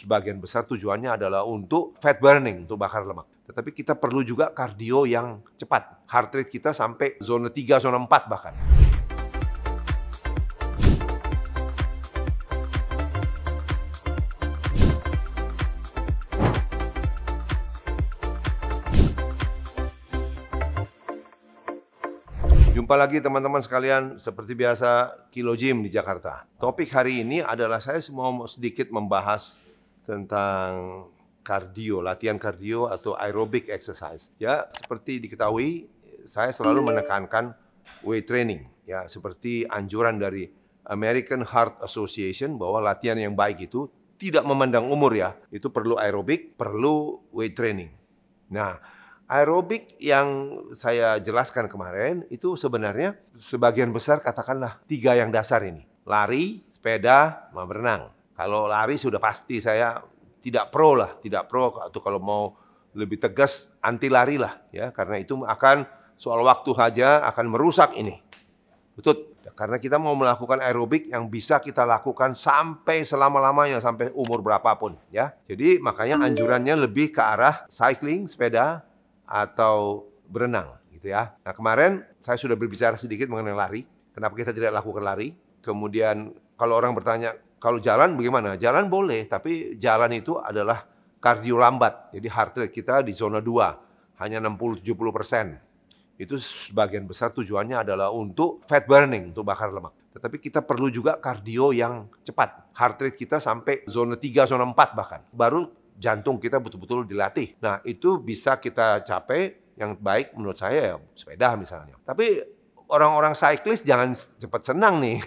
sebagian besar tujuannya adalah untuk fat burning, untuk bakar lemak. Tetapi kita perlu juga kardio yang cepat. Heart rate kita sampai zona 3, zona 4 bahkan. Jumpa lagi teman-teman sekalian, seperti biasa Kilo Gym di Jakarta. Topik hari ini adalah saya mau sedikit membahas tentang kardio, latihan kardio atau aerobic exercise. Ya, seperti diketahui, saya selalu menekankan weight training. Ya, seperti anjuran dari American Heart Association bahwa latihan yang baik itu tidak memandang umur ya. Itu perlu aerobik, perlu weight training. Nah, aerobik yang saya jelaskan kemarin itu sebenarnya sebagian besar katakanlah 3 yang dasar ini. Lari, sepeda, sama berenang. Kalau lari sudah pasti saya tidak pro atau kalau mau lebih tegas anti lari lah ya, karena itu akan soal waktu saja akan merusak ini. Betul, karena kita mau melakukan aerobik yang bisa kita lakukan sampai selama-lamanya, sampai umur berapapun ya. Jadi makanya anjurannya lebih ke arah cycling, sepeda, atau berenang gitu ya. Nah, kemarin saya sudah berbicara sedikit mengenai lari. Kenapa kita tidak lakukan lari? Kemudian kalau orang bertanya, kalau jalan bagaimana? Jalan boleh, tapi jalan itu adalah kardio lambat. Jadi heart rate kita di zona 2, hanya 60-70%. Itu sebagian besar tujuannya adalah untuk fat burning, untuk bakar lemak. Tetapi kita perlu juga kardio yang cepat. Heart rate kita sampai zona 3, zona 4 bahkan. Baru jantung kita betul-betul dilatih. Nah, itu bisa kita capai yang baik menurut saya ya sepeda misalnya. Tapi orang-orang cyclist jangan cepat senang nih.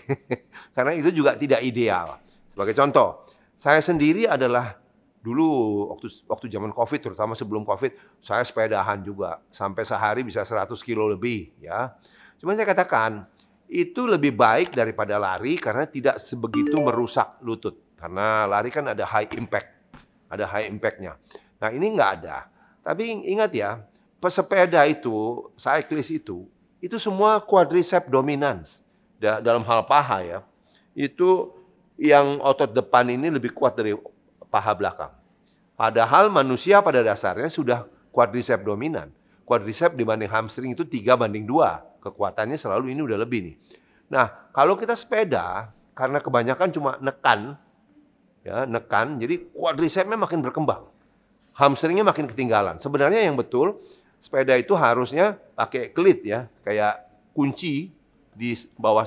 Karena itu juga tidak ideal. Sebagai contoh, saya sendiri adalah dulu waktu zaman Covid, terutama sebelum Covid, saya sepedahan juga. Sampai sehari bisa 100 kilo lebih ya. Cuma saya katakan, itu lebih baik daripada lari karena tidak sebegitu merusak lutut. Karena lari kan ada high impact. Ada high impact-nya. Nah, ini nggak ada. Tapi ingat ya, pesepeda itu, cyclist itu semua quadriceps dominans. Dalam hal paha ya, itu yang otot depan ini lebih kuat dari paha belakang. Padahal manusia pada dasarnya sudah quadriceps dominan. Quadriceps dibanding hamstring itu 3:2. Kekuatannya selalu ini udah lebih nih. Nah, kalau kita sepeda, karena kebanyakan cuma nekan, jadi quadricepsnya makin berkembang, hamstringnya makin ketinggalan. Sebenarnya yang betul, sepeda itu harusnya pakai klit ya, kayak kunci di bawah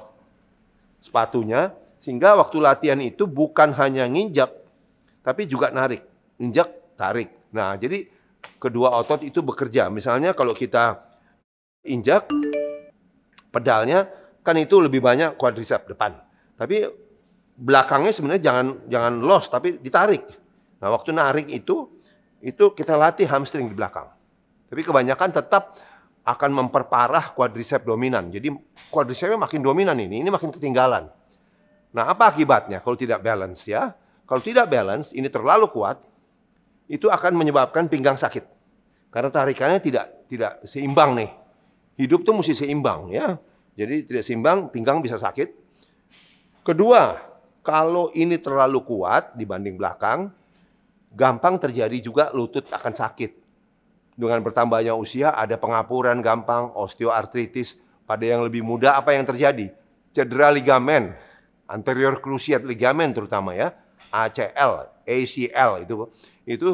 sepatunya, sehingga waktu latihan itu bukan hanya nginjak, tapi juga narik, injak, tarik. Nah, jadi kedua otot itu bekerja. Misalnya kalau kita injak, pedalnya kan itu lebih banyak quadriceps depan, tapi belakangnya sebenarnya jangan loss tapi ditarik. Nah, waktu narik itu kita latih hamstring di belakang. Tapi kebanyakan tetap akan memperparah quadriceps dominan. Jadi quadricepsnya makin dominan ini makin ketinggalan. Nah, apa akibatnya kalau tidak balance ya? Kalau tidak balance, ini terlalu kuat, itu akan menyebabkan pinggang sakit. Karena tarikannya tidak seimbang nih. Hidup tuh mesti seimbang ya. Jadi tidak seimbang, pinggang bisa sakit. Kedua, kalau ini terlalu kuat dibanding belakang, gampang terjadi juga lutut akan sakit. Dengan bertambahnya usia ada pengapuran gampang, osteoartritis. Pada yang lebih muda apa yang terjadi? Cedera ligamen, anterior cruciate ligament terutama ya, ACL, ACL itu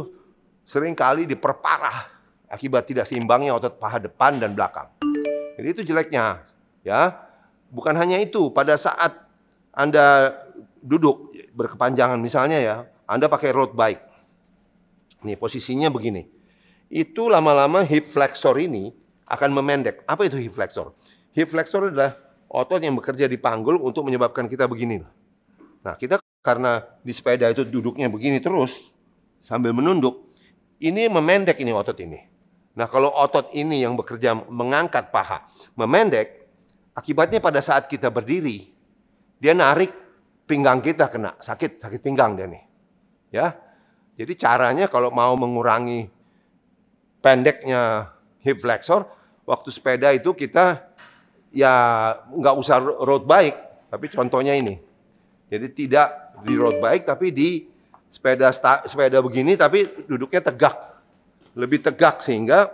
sering kali diperparah akibat tidak seimbangnya otot paha depan dan belakang. Jadi itu jeleknya ya. Bukan hanya itu, pada saat Anda duduk berkepanjangan misalnya ya, Anda pakai road bike. Nih posisinya begini. Itu lama-lama hip flexor ini akan memendek. Apa itu hip flexor? Hip flexor adalah otot yang bekerja di panggul untuk menyebabkan kita begini. Nah, kita karena di sepeda itu duduknya begini terus sambil menunduk, ini memendek ini otot ini. Nah, kalau otot ini yang bekerja mengangkat paha memendek, akibatnya pada saat kita berdiri, dia narik pinggang kita kena, sakit pinggang dia nih. Ya. Jadi caranya kalau mau mengurangi pendeknya hip flexor, waktu sepeda itu kita ya nggak usah road bike, tapi contohnya ini. Jadi tidak di road bike tapi di sepeda begini tapi duduknya tegak. Lebih tegak sehingga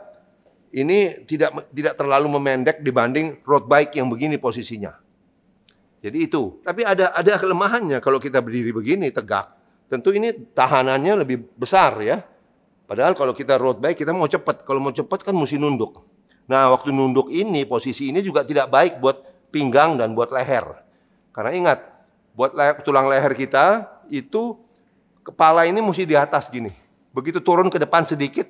ini tidak terlalu memendek dibanding road bike yang begini posisinya. Jadi itu. Tapi ada kelemahannya kalau kita berdiri begini tegak. Tentu ini tahanannya lebih besar ya. Padahal kalau kita road bike kita mau cepat. Kalau mau cepat kan mesti nunduk. Nah, waktu nunduk ini posisi ini juga tidak baik buat pinggang dan buat leher. Karena ingat, buat tulang leher kita itu kepala ini mesti di atas gini. Begitu turun ke depan sedikit,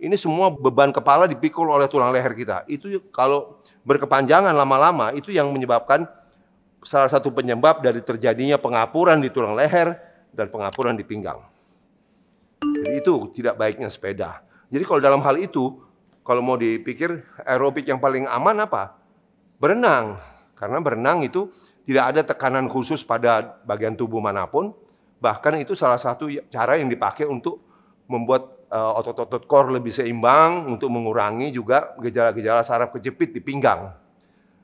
ini semua beban kepala dipikul oleh tulang leher kita. Itu kalau berkepanjangan lama-lama itu yang menyebabkan salah satu penyebab dari terjadinya pengapuran di tulang leher dan pengapuran di pinggang. Jadi itu tidak baiknya sepeda. Jadi kalau dalam hal itu, kalau mau dipikir aerobik yang paling aman apa? Berenang. Karena berenang itu tidak ada tekanan khusus pada bagian tubuh manapun. Bahkan itu salah satu cara yang dipakai untuk membuat otot-otot core lebih seimbang, untuk mengurangi juga gejala-gejala saraf kejepit di pinggang.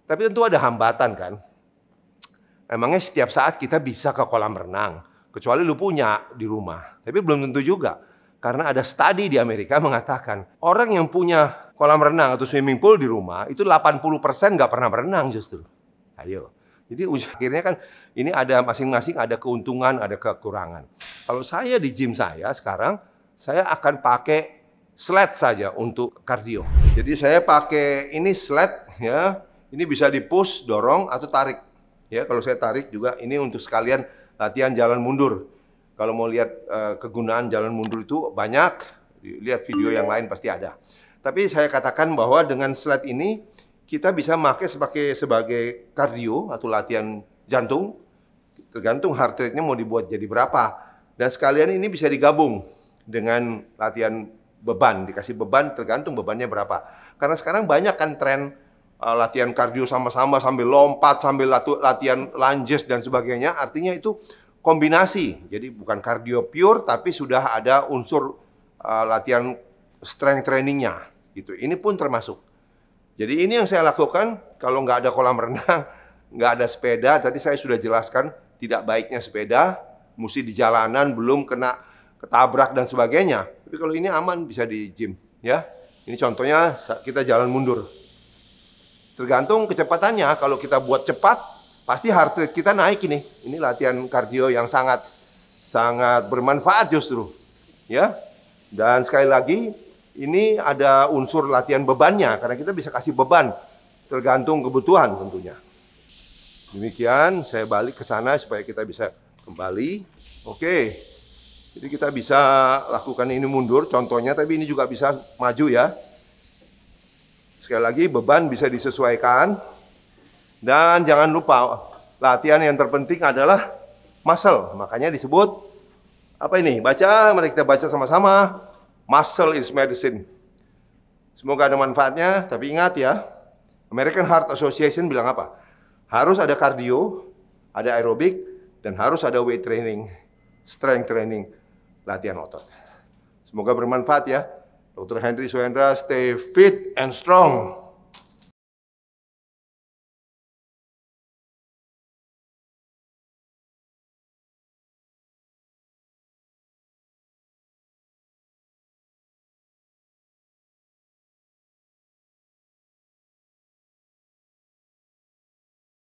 Tapi tentu ada hambatan kan. Emangnya setiap saat kita bisa ke kolam renang, kecuali lu punya di rumah. Tapi belum tentu juga. Karena ada studi di Amerika mengatakan, orang yang punya kolam renang atau swimming pool di rumah, itu 80% nggak pernah berenang justru. Ayo. Jadi akhirnya kan ini ada masing-masing ada keuntungan, ada kekurangan. Kalau saya di gym saya sekarang, saya akan pakai sled saja untuk kardio. Jadi saya pakai ini sled ya, ini bisa di-push, dorong atau tarik. Ya, kalau saya tarik juga ini untuk sekalian latihan jalan mundur. Kalau mau lihat kegunaan jalan mundur itu banyak, lihat video yang lain pasti ada. Tapi saya katakan bahwa dengan sled ini kita bisa pakai sebagai kardio atau latihan jantung. Tergantung heart rate-nya mau dibuat jadi berapa. Dan sekalian ini bisa digabung dengan latihan beban. Dikasih beban tergantung bebannya berapa. Karena sekarang banyak kan tren latihan kardio sama-sama sambil lompat, sambil latihan lunges dan sebagainya. Artinya itu kombinasi. Jadi bukan kardio pure tapi sudah ada unsur latihan strength trainingnya. Gitu. Ini pun termasuk. Jadi ini yang saya lakukan kalau nggak ada kolam renang, nggak ada sepeda. Tadi saya sudah jelaskan tidak baiknya sepeda, mesti di jalanan belum kena ketabrak dan sebagainya. Tapi kalau ini aman bisa di gym, ya. Ini contohnya kita jalan mundur. Tergantung kecepatannya. Kalau kita buat cepat, pasti heart rate kita naik ini. Ini latihan kardio yang sangat bermanfaat justru, ya. Dan sekali lagi, ini ada unsur latihan bebannya karena kita bisa kasih beban tergantung kebutuhan tentunya. Demikian, saya balik ke sana supaya kita bisa kembali. Oke. Jadi kita bisa lakukan ini mundur contohnya, tapi ini juga bisa maju ya. Sekali lagi beban bisa disesuaikan. Dan jangan lupa latihan yang terpenting adalah muscle. Makanya disebut apa ini? Mari kita baca sama-sama. Muscle is medicine. Semoga ada manfaatnya, tapi ingat ya, American Heart Association bilang apa? Harus ada kardio, ada aerobik, dan harus ada weight training, strength training, latihan otot. Semoga bermanfaat ya. Dr. Henry Suhendra, stay fit and strong.